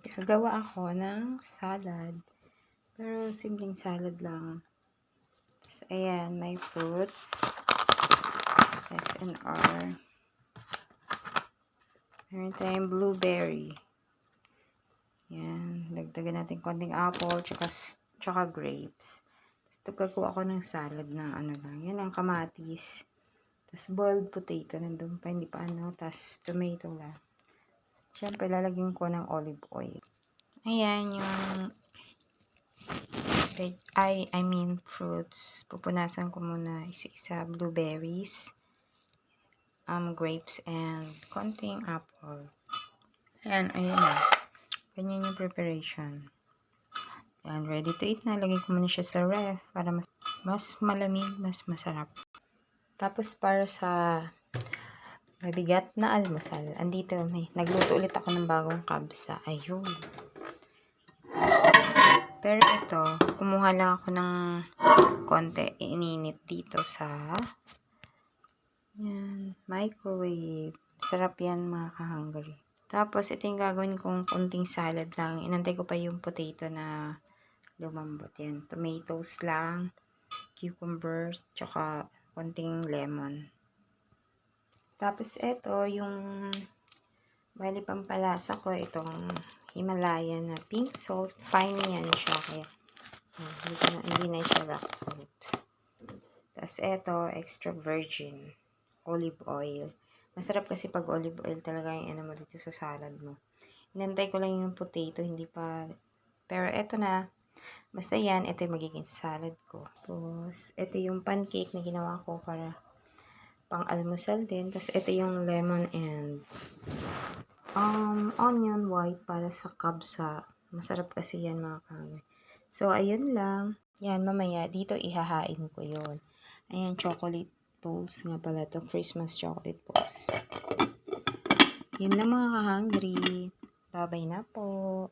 Gagawa ako ng salad. Pero simpleng salad lang. So, ayan, may fruits. SNR. Meron tayong blueberry. Ayan, dagdagan natin konting apple, tsaka grapes. Tapos gagawa ako ng salad na ano lang. Yan ang kamatis. Tapos boiled potato, nandun pa, hindi pa ano. Tapos tomato lang. Siyempre, lalagyan ko ng olive oil. Ayan, yung fruits. Pupunasan ko muna isa-isa. Blueberries, grapes, and konting apple. Ayan, ayun na. Ganyan yung preparation. Ayan, ready to eat na. Lagay ko muna siya sa ref para mas malamig, mas masarap. Tapos para sa mabigat na almusal, andito nagluto ulit ako ng bagong kabsa. Ayun. Pero ito, kumuha lang ako ng konti, ininit dito sa microwave. Sarap yan mga ka-hungry. Tapos ito yung gagawin kong kunting salad lang. Inantay ko pa yung potato na lumambot. Yan, tomatoes lang, cucumbers, tsaka konting lemon. Tapos ito yung bali pampalasa ko, itong Himalayan na pink salt. Fine yan siya, kaya hindi na siya rock salt. Tapos ito, extra virgin olive oil. Masarap kasi pag olive oil talaga yung ano mo dito sa salad mo. Inantay ko lang yung potato, hindi pa. Pero ito na. Basta yan, ito yung magiging salad ko. Tapos, ito yung pancake na ginawa ko para pang-almusal din. Tapos, ito yung lemon and onion white para sa kabsa. Masarap kasi yan mga kagay. So, ayun lang. Yan, mamaya dito ihahain ko yun. Ayan, chocolate balls nga pala to. Christmas chocolate balls. Yun na mga ka-hungry. Bye-bye na po.